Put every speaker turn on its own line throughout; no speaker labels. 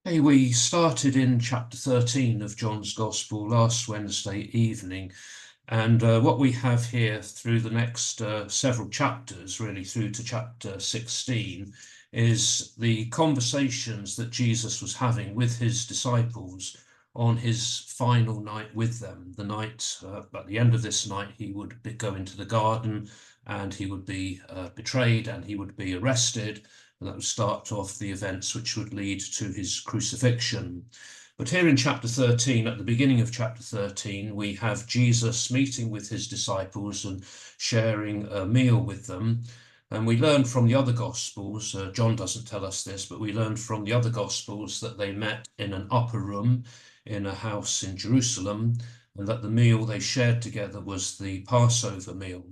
Hey, we started in chapter 13 of John's Gospel last Wednesday evening, and what we have here through the next several chapters, really through to chapter 16, is the conversations that Jesus was having with his disciples on his final night with them. The night, at the end of this night, he would go into the garden and he would be betrayed and he would be arrested. And that would start off the events which would lead to his crucifixion. But here in chapter 13, at the beginning of chapter 13, we have Jesus meeting with his disciples and sharing a meal with them. And we learn from the other Gospels, John doesn't tell us this, but we learned from the other Gospels that they met in an upper room in a house in Jerusalem, and that the meal they shared together was the Passover meal.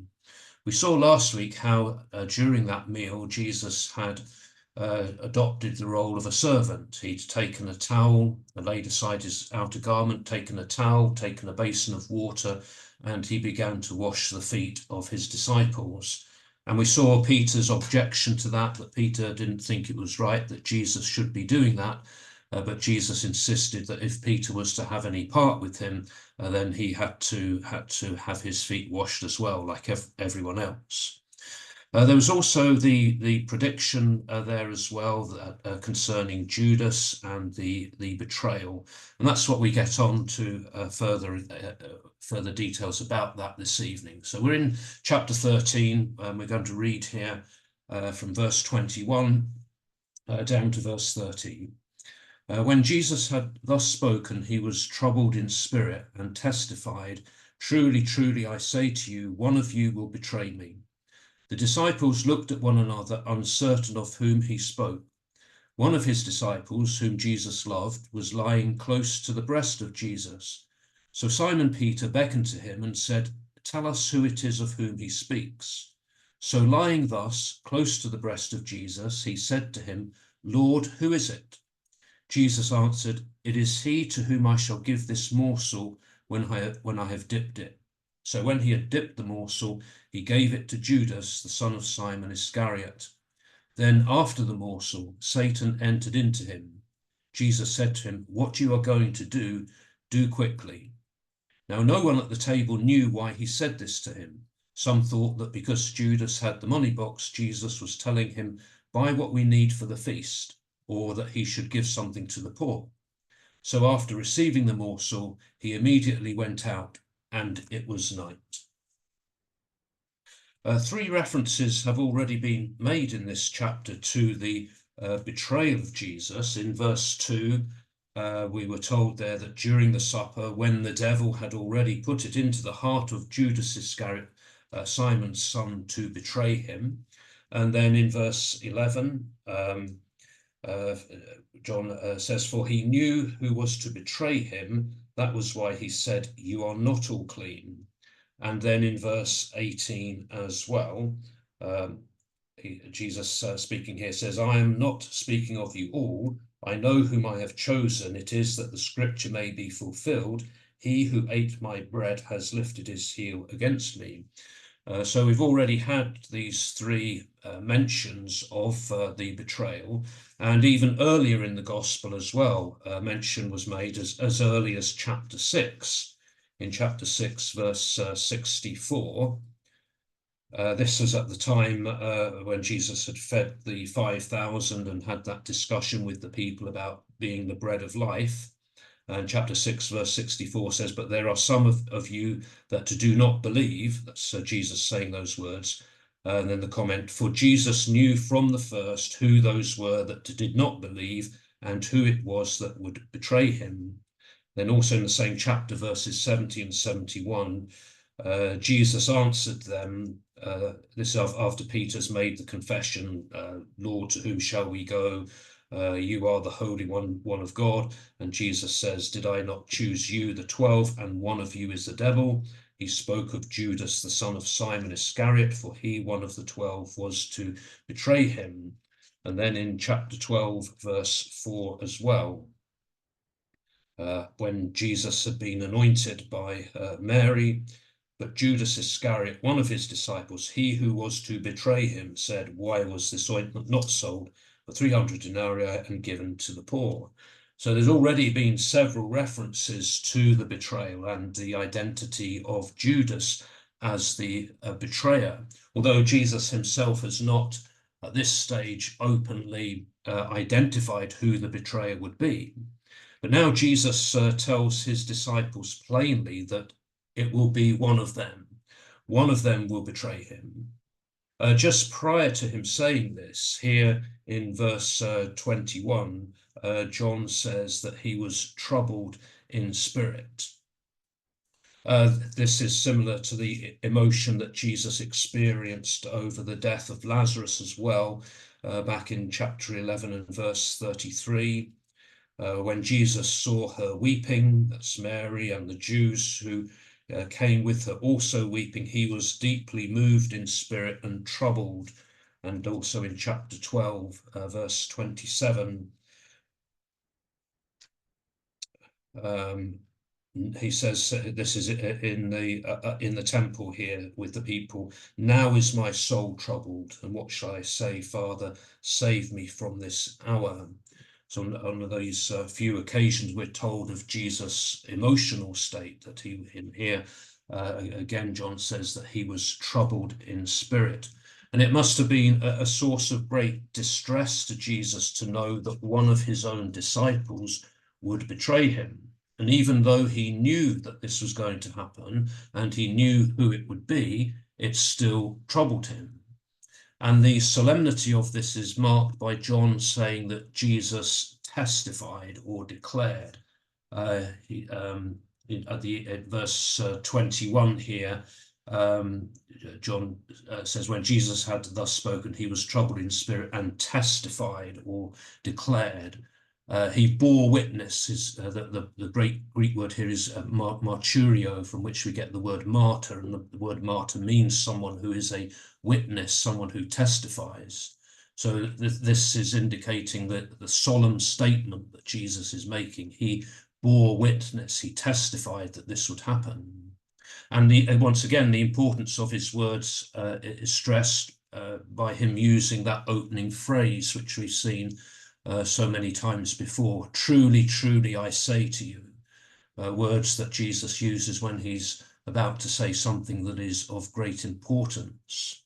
We saw last week how during that meal, Jesus had adopted the role of a servant. He'd taken a towel, laid aside his outer garment, taken a towel, taken a basin of water, and he began to wash the feet of his disciples. And we saw Peter's objection to that Peter didn't think it was right that Jesus should be doing that. But Jesus insisted that if Peter was to have any part with him, then he had to have his feet washed as well, like everyone else. There was also the prediction there as well that, concerning Judas and the betrayal, and that's what we get on to further details about that this evening. So we're in chapter 13, and we're going to read here from verse 21 down to verse 30. When Jesus had thus spoken, he was troubled in spirit and testified, "Truly, truly, I say to you, one of you will betray me." The disciples looked at one another, uncertain of whom he spoke. One of his disciples, whom Jesus loved, was lying close to the breast of Jesus. So Simon Peter beckoned to him and said, "Tell us who it is of whom he speaks." So lying thus, close to the breast of Jesus, he said to him, "Lord, who is it?" Jesus answered, "It is he to whom I shall give this morsel when I have dipped it." So when he had dipped the morsel, he gave it to Judas, the son of Simon Iscariot. Then after the morsel, Satan entered into him. Jesus said to him, "What you are going to do, do quickly." Now no one at the table knew why he said this to him. Some thought that because Judas had the money box, Jesus was telling him, "Buy what we need for the feast," or that he should give something to the poor. So after receiving the morsel, he immediately went out, and it was night. Three references have already been made in this chapter to the betrayal of Jesus. In verse 2, we were told there that during the supper, when the devil had already put it into the heart of Judas Iscariot, Simon's son, to betray him. And then in verse 11, John says, "For he knew who was to betray him. That was why he said, 'You are not all clean.'" And then in verse 18 as well, Jesus speaking here says, "I am not speaking of you all. I know whom I have chosen. It is that the scripture may be fulfilled. He who ate my bread has lifted his heel against me." So we've already had these three mentions of the betrayal, and even earlier in the gospel as well, mention was made as early as chapter 6. In chapter 6, verse 64, this was at the time when Jesus had fed the 5,000 and had that discussion with the people about being the bread of life. And chapter 6, verse 64 says, "But there are some of you that do not believe." That's Jesus saying those words. And then the comment, "For Jesus knew from the first who those were that did not believe and who it was that would betray him." Then also in the same chapter, verses 70 and 71, Jesus answered them, this after Peter's made the confession, "Lord, to whom shall we go? You are the Holy One of God." And Jesus says, "Did I not choose you, the 12, and one of you is the devil?" He spoke of Judas, the son of Simon Iscariot, for he, one of the 12, was to betray him. And then in chapter 12, verse 4 as well, when Jesus had been anointed by Mary, but Judas Iscariot, one of his disciples, he who was to betray him, said, "Why was this ointment not sold for 300 denarii and given to the poor?" So there's already been several references to the betrayal and the identity of Judas as the betrayer, although Jesus himself has not at this stage openly identified who the betrayer would be. But now Jesus tells his disciples plainly that it will be one of them. One of them will betray him. Just prior to him saying this, here in verse 21, John says that he was troubled in spirit. This is similar to the emotion that Jesus experienced over the death of Lazarus as well, back in chapter 11 and verse 33. When Jesus saw her weeping, that's Mary, and the Jews who came with her also weeping, he was deeply moved in spirit and troubled. And also in chapter 12, verse 27, he says, this is in the temple here with the people, now is my soul troubled, and what shall I say? Father, save me from this hour. So on those few occasions, we're told of Jesus' emotional state, that in here, again, John says that he was troubled in spirit. And it must have been a source of great distress to Jesus to know that one of his own disciples would betray him. And even though he knew that this was going to happen, and he knew who it would be, it still troubled him. And the solemnity of this is marked by John saying that Jesus testified or declared. At verse 21 here, John says, when Jesus had thus spoken, he was troubled in spirit and testified or declared. He bore witness. The great Greek word here is marturio, from which we get the word martyr, and the word martyr means someone who is a witness, someone who testifies. So this is indicating that the solemn statement that Jesus is making, he bore witness, he testified that this would happen. And once again, the importance of his words is stressed by him using that opening phrase, which we've seen so many times before. Truly, truly, I say to you. Words that Jesus uses when he's about to say something that is of great importance.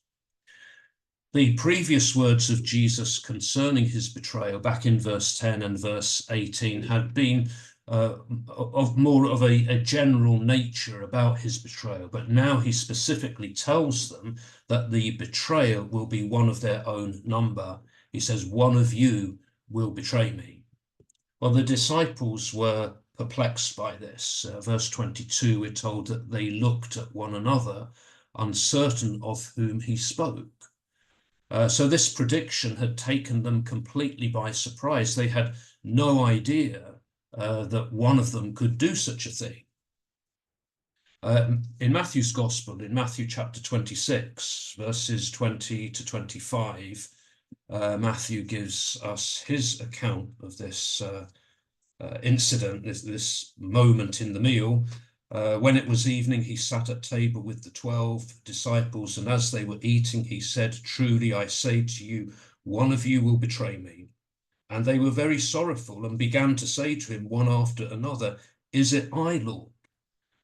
The previous words of Jesus concerning his betrayal, back in verse 10 and verse 18, had been of more of a general nature about his betrayal, but now he specifically tells them that the betrayer will be one of their own number. He says, one of you will betray me. Well, the disciples were perplexed by this. Verse 22, we're told that they looked at one another, uncertain of whom he spoke. So this prediction had taken them completely by surprise. They had no idea that one of them could do such a thing. In Matthew's Gospel, in Matthew chapter 26, verses 20 to 25, Matthew gives us his account of this incident, this moment in the meal. When it was evening, he sat at table with the 12 disciples, and as they were eating, he said, truly, I say to you, one of you will betray me. And they were very sorrowful and began to say to him one after another, is it I, Lord?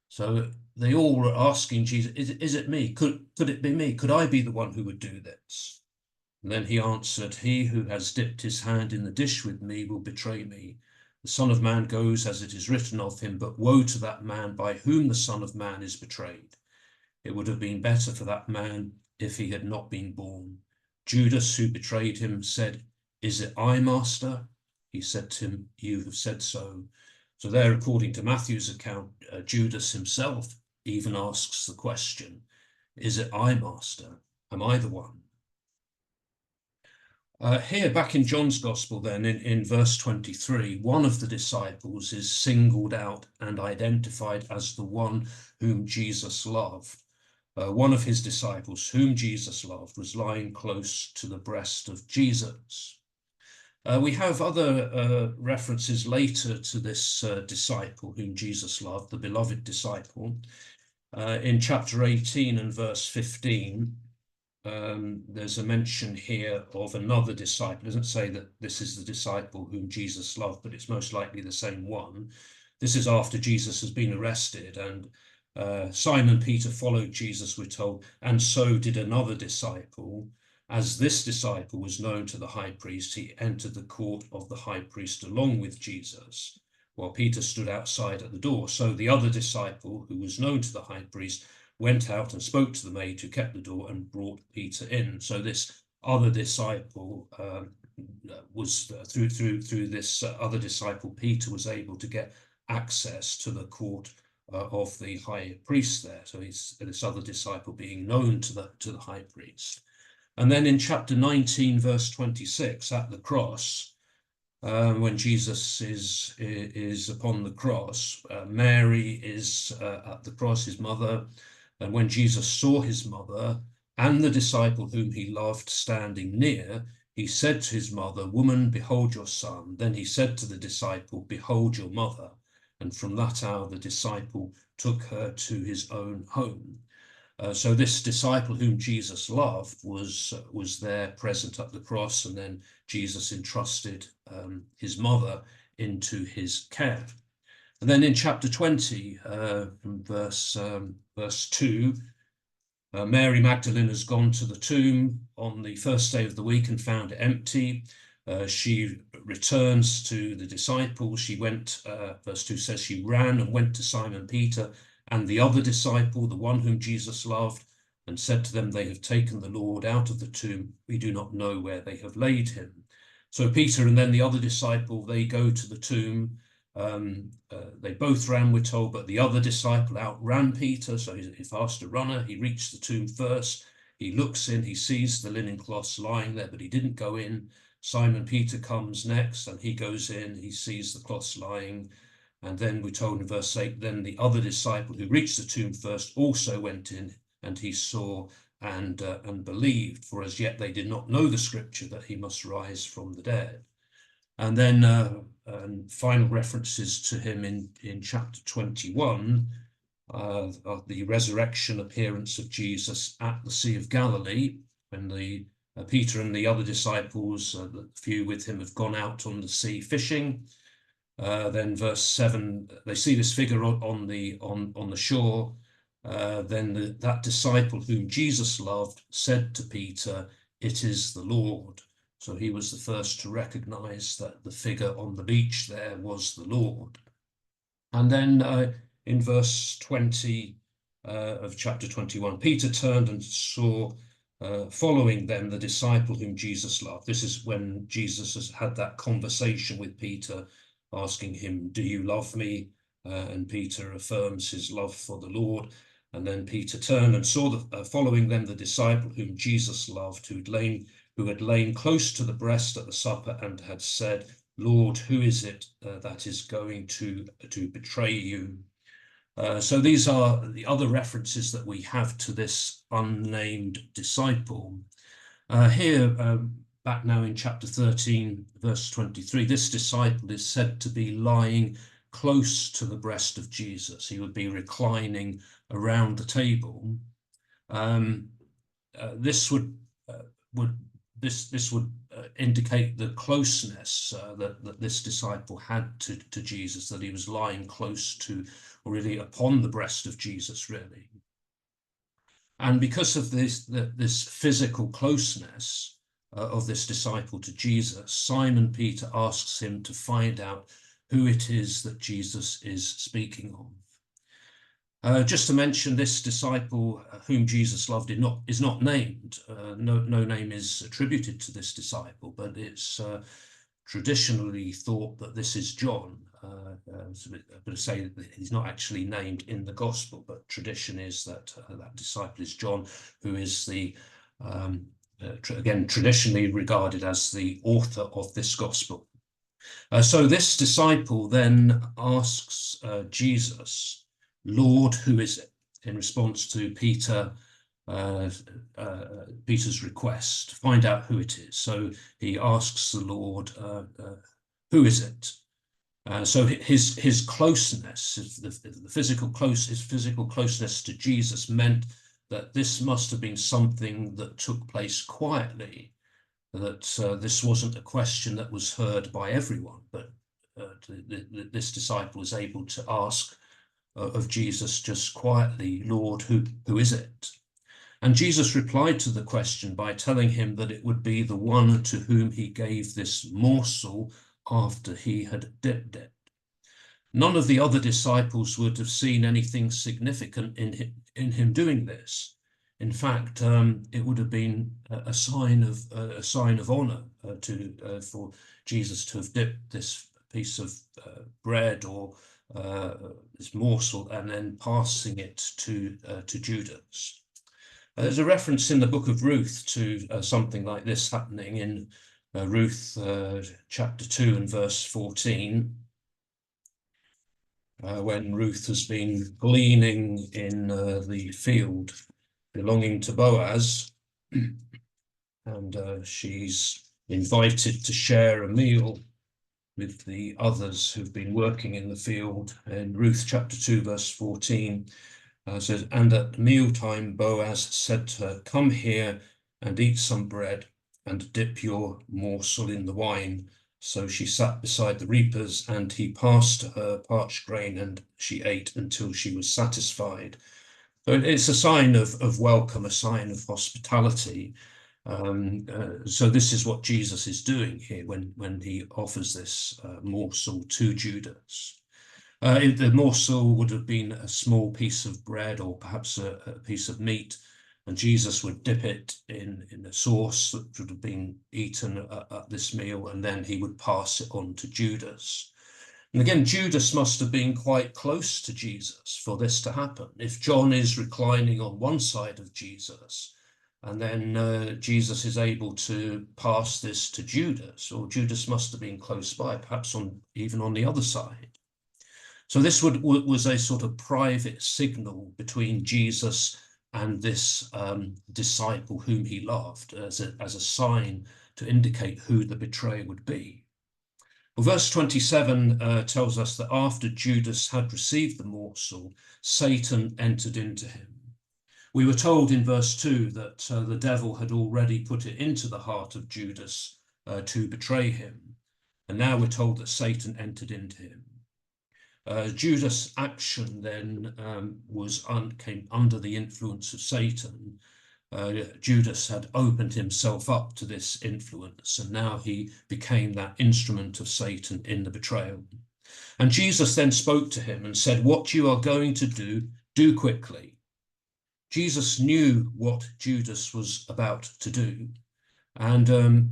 So they all were asking Jesus, is it me? Could it be me? Could I be the one who would do this? And then he answered, he who has dipped his hand in the dish with me will betray me. The Son of Man goes as it is written of him, but woe to that man by whom the Son of Man is betrayed. It would have been better for that man if he had not been born. Judas, who betrayed him, said, is it I, Master? He said to him, you have said so. So there, according to Matthew's account, Judas himself even asks the question, is it I, Master? Am I the one? Here, back in John's Gospel, then, in verse 23, one of the disciples is singled out and identified as the one whom Jesus loved. One of his disciples, whom Jesus loved, was lying close to the breast of Jesus. We have other references later to this disciple whom Jesus loved, the beloved disciple. In chapter 18 and verse 15, there's a mention here of another disciple. It doesn't say that this is the disciple whom Jesus loved, but it's most likely the same one. This is after Jesus has been arrested, and Simon Peter followed Jesus, we're told, and so did another disciple. As this disciple was known to the high priest, he entered the court of the high priest along with Jesus, while Peter stood outside at the door. So the other disciple, who was known to the high priest, went out and spoke to the maid who kept the door and brought Peter in. So this other disciple was through this other disciple, Peter was able to get access to the court of the high priest there. So he's this other disciple being known to the high priest. And then in chapter 19, verse 26, at the cross, when Jesus is upon the cross, Mary is at the cross, his mother. And when Jesus saw his mother and the disciple whom he loved standing near, he said to his mother, "Woman, behold your son." Then he said to the disciple, "Behold your mother." And from that hour, the disciple took her to his own home. So this disciple whom Jesus loved was there present at the cross, and then Jesus entrusted his mother into his care. And then in chapter 20, from verse 2, Mary Magdalene has gone to the tomb on the first day of the week and found it empty. She returns to the disciples. She went, verse 2 says, she ran and went to Simon Peter and the other disciple, the one whom Jesus loved, and said to them, "They have taken the Lord out of the tomb. We do not know where they have laid him." So Peter and then the other disciple, they go to the tomb. They both ran, we're told, but the other disciple outran Peter, so he's a faster runner. He reached the tomb first. He looks in, he sees the linen cloths lying there, but he didn't go in. Simon Peter comes next, and he goes in, he sees the cloths lying. And then we're told in verse 8, then the other disciple who reached the tomb first also went in, and he saw and believed, for as yet they did not know the scripture that he must rise from the dead. And then final references to him in chapter 21, the resurrection appearance of Jesus at the Sea of Galilee, when the Peter and the other disciples, the few with him, have gone out on the sea fishing. Then verse 7, they see this figure on the shore. Then that disciple whom Jesus loved said to Peter, "It is the Lord." So he was the first to recognize that the figure on the beach there was the Lord. And then in verse 20 of chapter 21, Peter turned and saw following them the disciple whom Jesus loved. This is when Jesus has had that conversation with Peter, asking him, "Do you love me?" And Peter affirms his love for the Lord. And then Peter turned and saw following them the disciple whom Jesus loved, who had lain close to the breast at the supper and had said, "Lord, who is it that is going to betray you?" So these are the other references that we have to this unnamed disciple. Here, back now in chapter 13, verse 23, this disciple is said to be lying close to the breast of Jesus. He would be reclining around the table. This would indicate the closeness that this disciple had to Jesus, that he was lying close to, or really upon the breast of Jesus, really. And because of this physical closeness of this disciple to Jesus, Simon Peter asks him to find out who it is that Jesus is speaking of. Just to mention, this disciple whom Jesus loved is not named. No name is attributed to this disciple, but it's traditionally thought that this is John. But to say that he's not actually named in the gospel, but tradition is that that disciple is John, who is the again traditionally regarded as the author of this gospel. So this disciple then asks Jesus, "Lord, who is it?" in response to Peter's request to find out who it is. So he asks the Lord, "Who is it?" So his closeness, his physical closeness to Jesus meant that this must have been something that took place quietly, that this wasn't a question that was heard by everyone, but this disciple was able to ask of Jesus just quietly, Lord, who is it? And Jesus replied to the question by telling him that it would be the one to whom he gave this morsel after he had dipped it. None of the other disciples would have seen anything significant in him doing this. In fact, it would have been a sign of honor for Jesus to have dipped this piece of bread or this morsel and then passing it to Judas. There's a reference in the book of Ruth to something like this happening in Ruth chapter 2 and verse 14. When Ruth has been gleaning in the field belonging to Boaz, and she's invited to share a meal with the others who've been working in the field. In Ruth chapter 2 verse 14 says, and at mealtime Boaz said to her, come here and eat some bread and dip your morsel in the wine. So she sat beside the reapers, and he passed to her parched grain, and she ate until she was satisfied. So it's a sign of welcome, a sign of hospitality. So this is what Jesus is doing here when he offers this morsel to Judas. The morsel would have been a small piece of bread or perhaps a piece of meat, and Jesus would dip it in a sauce that would have been eaten at this meal, and then he would pass it on to Judas. And again, Judas must have been quite close to Jesus for this to happen. If John is reclining on one side of Jesus, and then Jesus is able to pass this to Judas, or Judas must have been close by, perhaps even on the other side. So this was a sort of private signal between Jesus and this disciple whom he loved, as a sign to indicate who the betrayer would be. Well, verse 27 tells us that after Judas had received the morsel, Satan entered into him. We were told in verse 2 that the devil had already put it into the heart of Judas to betray him. And now we're told that Satan entered into him. Judas' action then came under the influence of Satan. Judas had opened himself up to this influence, and now he became that instrument of Satan in the betrayal. And Jesus then spoke to him and said, what you are going to do quickly. Jesus knew what Judas was about to do, and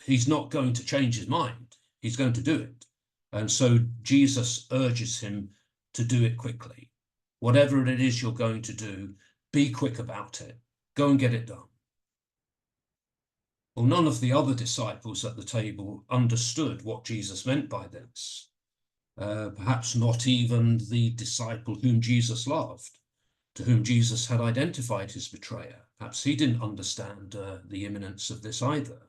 he's not going to change his mind. He's going to do it. And so Jesus urges him to do it quickly. Whatever it is you're going to do, be quick about it. Go and get it done. Well, none of the other disciples at the table understood what Jesus meant by this. Perhaps not even the disciple whom Jesus loved, to whom Jesus had identified his betrayer. Perhaps he didn't understand the imminence of this either.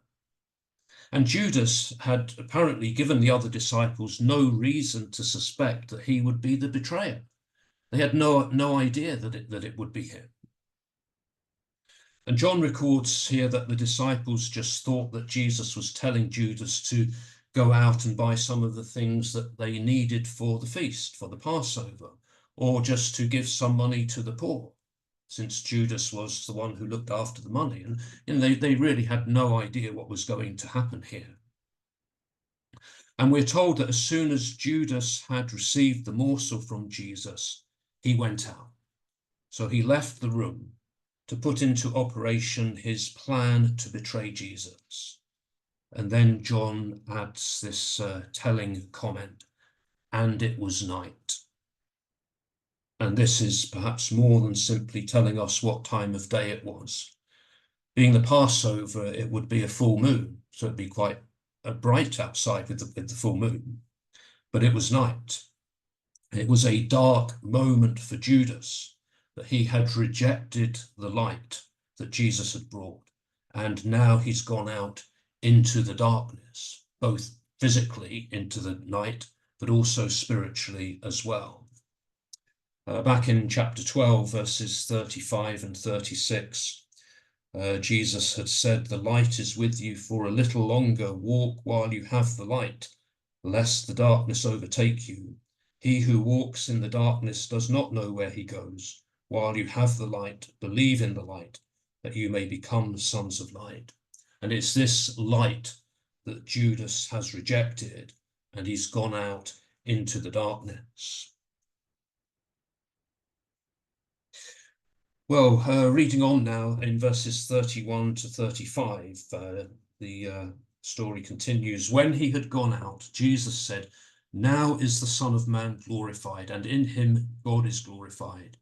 And Judas had apparently given the other disciples no reason to suspect that he would be the betrayer. They had no idea that it would be him. And John records here that the disciples just thought that Jesus was telling Judas to go out and buy some of the things that they needed for the feast, for the Passover, or just to give some money to the poor, since Judas was the one who looked after the money. And they really had no idea what was going to happen here. And we're told that as soon as Judas had received the morsel from Jesus, he went out. So he left the room to put into operation his plan to betray Jesus. And then John adds this telling comment, and it was night. And this is perhaps more than simply telling us what time of day it was. Being the Passover, it would be a full moon, so it'd be quite bright outside with the full moon. But it was night. It was a dark moment for Judas, that he had rejected the light that Jesus had brought, and now he's gone out into the darkness, both physically into the night, but also spiritually as well. Back in chapter 12, verses 35 and 36, Jesus had said, "The light is with you for a little longer. Walk while you have the light, lest the darkness overtake you. He who walks in the darkness does not know where he goes. While you have the light, believe in the light, that you may become sons of light." And it's this light that Judas has rejected, and he's gone out into the darkness. Well, reading on now in verses 31 to 35, the story continues. When he had gone out, Jesus said, "Now is the Son of Man glorified, and in him God is glorified.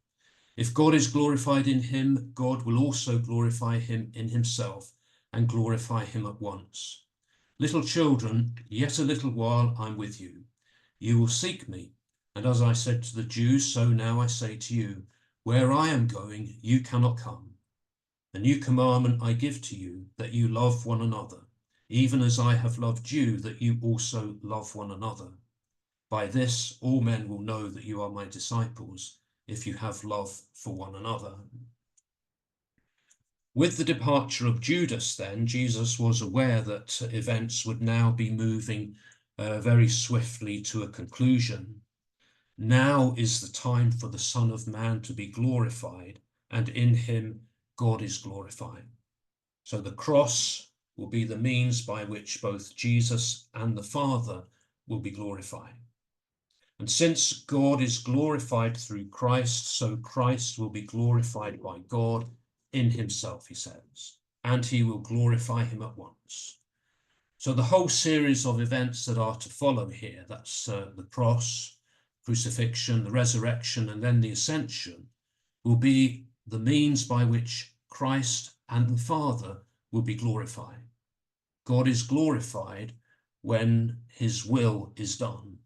If God is glorified in him, God will also glorify him in himself and glorify him at once. Little children, yet a little while I'm with you. You will seek me, and as I said to the Jews, so now I say to you, where I am going, you cannot come. A new commandment I give to you, that you love one another, even as I have loved you, that you also love one another. By this, all men will know that you are my disciples, if you have love for one another." With the departure of Judas, then, Jesus was aware that events would now be moving very swiftly to a conclusion. Now is the time for the Son of Man to be glorified, and in him God is glorified. So the cross will be the means by which both Jesus and the Father will be glorified. And since God is glorified through Christ, so Christ will be glorified by God in himself, he says, and he will glorify him at once. So the whole series of events that are to follow here, that's the cross, crucifixion, the resurrection, and then the ascension, will be the means by which Christ and the Father will be glorified. God is glorified when his will is done,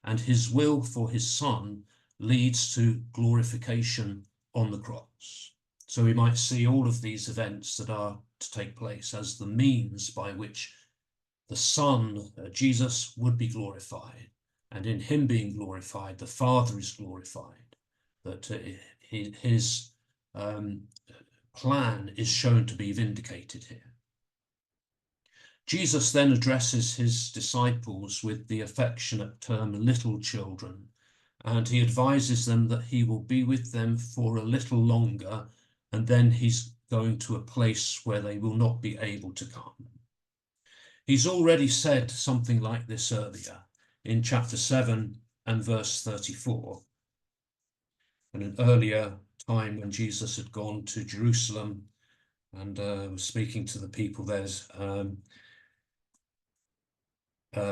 and his will for his Son leads to glorification on the cross. So we might see all of these events that are to take place as the means by which the Son, Jesus, would be glorified, and in him being glorified, the Father is glorified, that his plan is shown to be vindicated here. Jesus then addresses his disciples with the affectionate term "little children," and he advises them that he will be with them for a little longer, and then he's going to a place where they will not be able to come. He's already said something like this earlier in chapter 7 and verse 34. In an earlier time when Jesus had gone to Jerusalem and was speaking to the people there,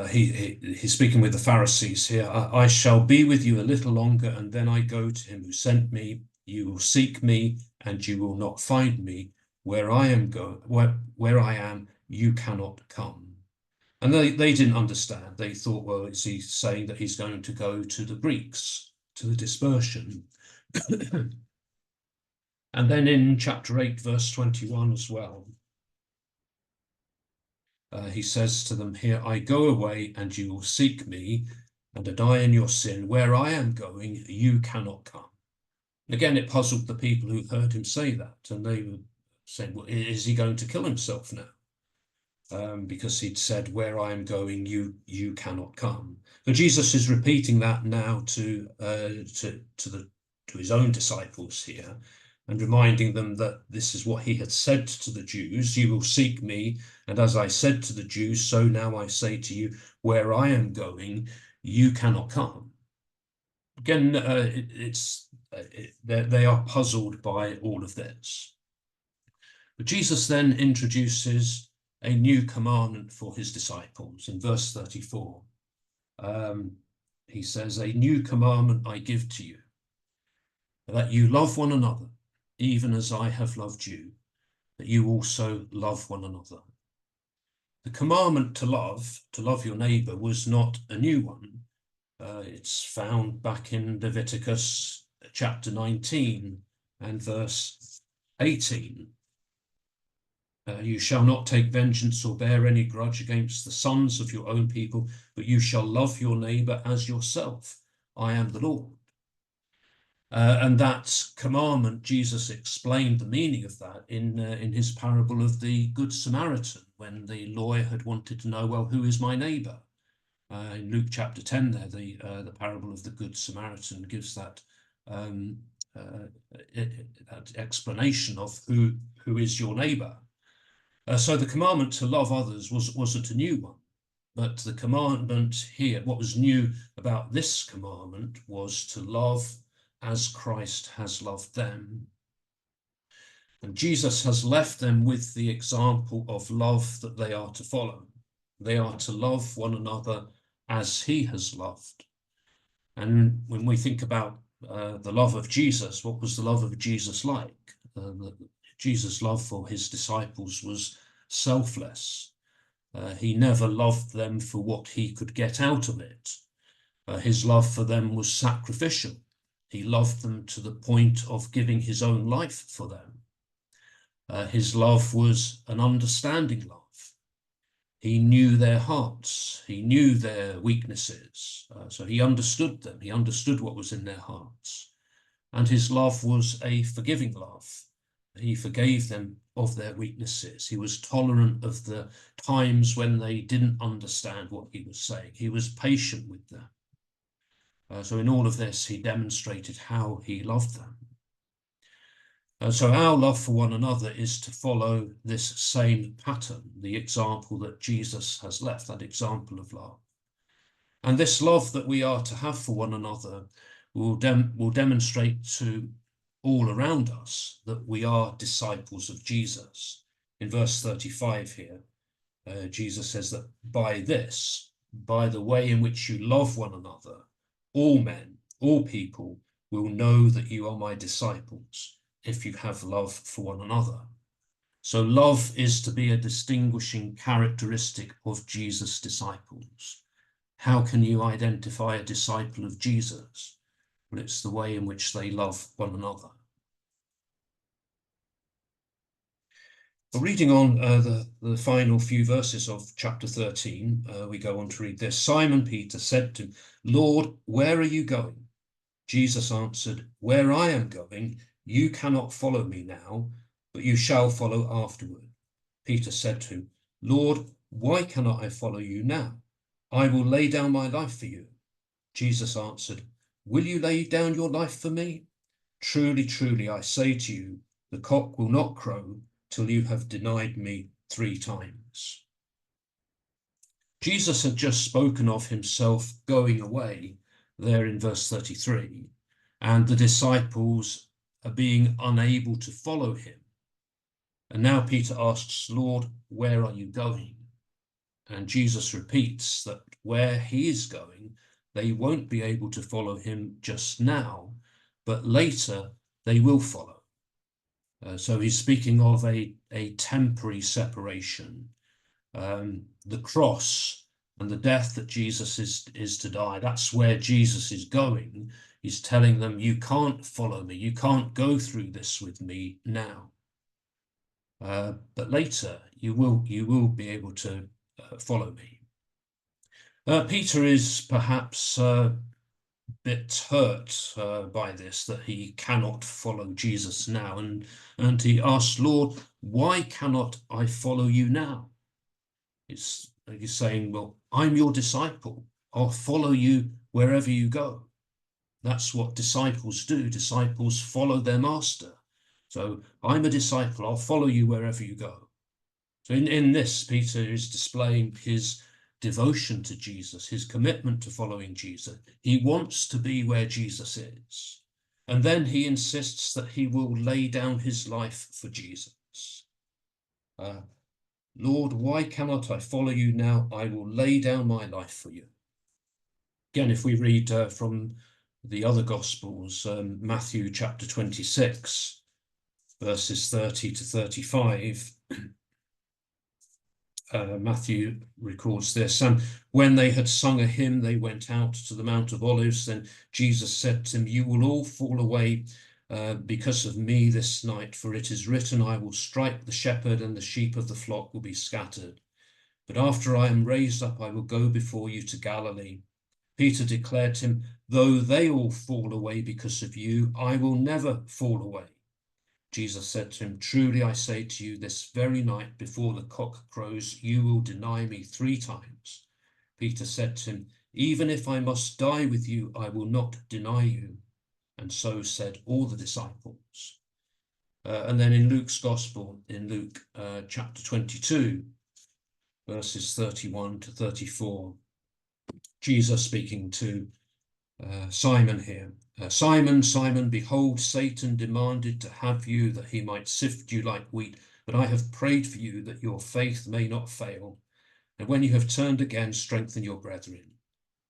he's speaking with the Pharisees here. "I shall be with you a little longer, and then I go to him who sent me. You will seek me, and you will not find me. Where I am where I am, you cannot come." And they didn't understand. They thought, well, is he saying that he's going to go to the Greeks, to the dispersion? And then in chapter 8, verse 21 as well, he says to them here, "I go away and you will seek me, and die in your sin. Where I am going, you cannot come." Again, it puzzled the people who heard him say that, and they were saying, well, is he going to kill himself now? Because he'd said, "Where I am going, you cannot come." But Jesus is repeating that now to his own disciples here, and reminding them that this is what he had said to the Jews: "You will seek me, and as I said to the Jews, so now I say to you, where I am going, you cannot come." Again, they are puzzled by all of this. But Jesus then introduces a new commandment for his disciples in verse 34. He says, "A new commandment I give to you, that you love one another, even as I have loved you, that you also love one another." The commandment to love your neighbor, was not a new one. It's found back in Leviticus chapter 19 and verse 18. "You shall not take vengeance or bear any grudge against the sons of your own people, but you shall love your neighbor as yourself. I am the Lord." And that commandment, Jesus explained the meaning of that in his parable of the Good Samaritan, when the lawyer had wanted to know, well, who is my neighbor? In Luke chapter 10 there, the parable of the Good Samaritan gives that that explanation of who is your neighbor. So the commandment to love others wasn't a new one, but the commandment here, what was new about this commandment, was to love as Christ has loved them. And Jesus has left them with the example of love that they are to follow. They are to love one another as he has loved. And when we think about the love of Jesus, what was the love of Jesus like? Jesus' love for his disciples was selfless. He never loved them for what he could get out of it. His love for them was sacrificial. He loved them to the point of giving his own life for them. His love was an understanding love. He knew their hearts. He knew their weaknesses. So he understood them. He understood what was in their hearts. And his love was a forgiving love. He forgave them of their weaknesses. He was tolerant of the times when they didn't understand what he was saying. He was patient with them. So in all of this, he demonstrated how he loved them. So our love for one another is to follow this same pattern, the example that Jesus has left, that example of love. And this love that we are to have for one another will demonstrate to all around us that we are disciples of Jesus. In verse 35 here, Jesus says that by this, by the way in which you love one another, all men, all people will know that you are my disciples, if you have love for one another. So love is to be a distinguishing characteristic of Jesus' disciples. How can you identify a disciple of Jesus? Well, it's the way in which they love one another. Well, reading on the final few verses of chapter 13, we go on to read this. Simon Peter said to him, Lord, where are you going? Jesus answered, where I am going, you cannot follow me now, but you shall follow afterward. Peter said to him, Lord, why cannot I follow you now? I will lay down my life for you. Jesus answered, will you lay down your life for me? Truly, truly, I say to you, the cock will not crow till you have denied me 3 times. Jesus had just spoken of himself going away there in verse 33, and the disciples are being unable to follow him. And now Peter asks, Lord, where are you going? And Jesus repeats that where he is going, they won't be able to follow him just now, but later they will follow. So he's speaking of a temporary separation. The cross and the death that Jesus is to die, that's where Jesus is going. He's telling them, you can't follow me. You can't go through this with me now. But later you will be able to follow me. Peter is perhaps a bit hurt by this, that he cannot follow Jesus now. And he asks, Lord, why cannot I follow you now? It's like he's saying, well, I'm your disciple. I'll follow you wherever you go. That's what disciples do. Disciples follow their master. So I'm a disciple. I'll follow you wherever you go. So in this, Peter is displaying his devotion to Jesus, his commitment to following Jesus. He wants to be where Jesus is. And then he insists that he will lay down his life for Jesus. Lord, why cannot I follow you now? I will lay down my life for you. Again, if we read from the other Gospels, Matthew chapter 26, verses 30 to 35, Matthew records this. And when they had sung a hymn, they went out to the Mount of Olives. Then Jesus said to them, you will all fall away because of me this night, for it is written, I will strike the shepherd and the sheep of the flock will be scattered. But after I am raised up, I will go before you to Galilee. Peter declared to him, "Though they all fall away because of you, I will never fall away." Jesus said to him, "Truly I say to you, this very night before the cock crows, you will deny me 3 times." Peter said to him, "Even if I must die with you, I will not deny you." And so said all the disciples. And then in Luke's Gospel, in Luke chapter 22, verses 31 to 34, Jesus speaking to Simon here. "Simon, Simon, behold, Satan demanded to have you that he might sift you like wheat, but I have prayed for you that your faith may not fail. And when you have turned again, strengthen your brethren."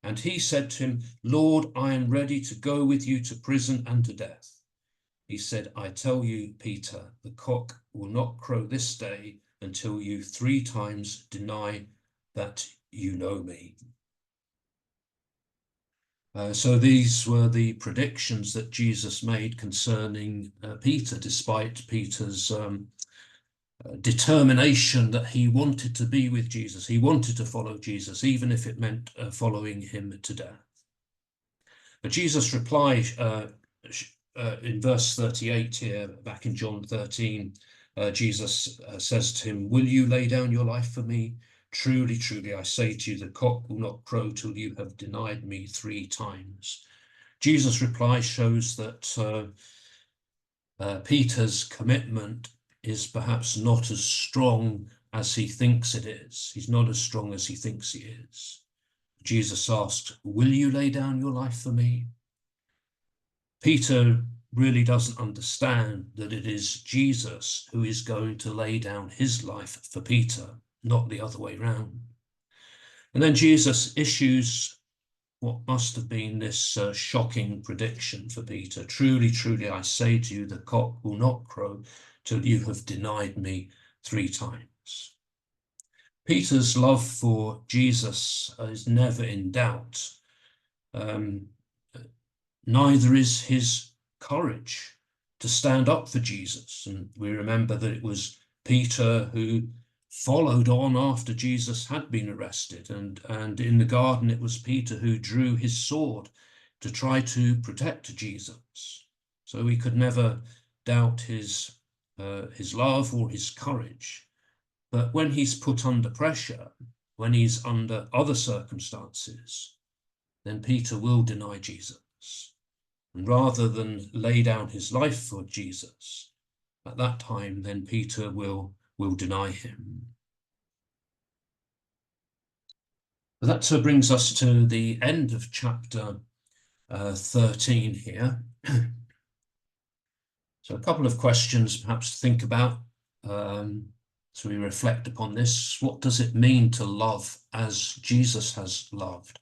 And he said to him, "Lord, I am ready to go with you to prison and to death." He said, "I tell you, Peter, the cock will not crow this day until you 3 times deny that you know me." So these were the predictions that Jesus made concerning Peter, despite Peter's determination that he wanted to be with Jesus. He wanted to follow Jesus, even if it meant following him to death. But Jesus replied in verse 38 here, back in John 13, Jesus says to him, "Will you lay down your life for me? Truly, truly, I say to you, the cock will not crow till you have denied me 3 times." Jesus' reply shows that Peter's commitment is perhaps not as strong as he thinks it is. He's not as strong as he thinks he is. Jesus asked, "Will you lay down your life for me?" Peter really doesn't understand that it is Jesus who is going to lay down his life for Peter, not the other way round. And then Jesus issues what must have been this shocking prediction for Peter. "Truly, truly, I say to you, the cock will not crow till you have denied me 3 times." Peter's love for Jesus is never in doubt. Neither is his courage to stand up for Jesus. And we remember that it was Peter who followed on after Jesus had been arrested. And in the garden, it was Peter who drew his sword to try to protect Jesus. So we could never doubt his love or his courage. But when he's put under pressure, when he's under other circumstances, then Peter will deny Jesus. And rather than lay down his life for Jesus, at that time, then Peter will deny him. But that brings us to the end of chapter 13 here. So a couple of questions perhaps to think about so we reflect upon this. What does it mean to love as Jesus has loved?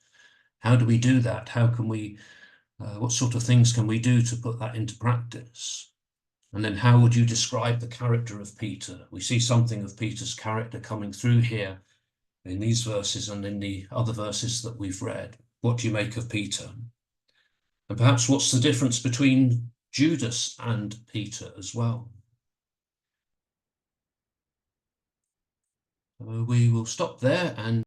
How do we do that? How can we, what sort of things can we do to put that into practice? And then how would you describe the character of Peter? We see something of Peter's character coming through here in these verses and in the other verses that we've read. What do you make of Peter? And perhaps what's the difference between Judas and Peter as well? We will stop there and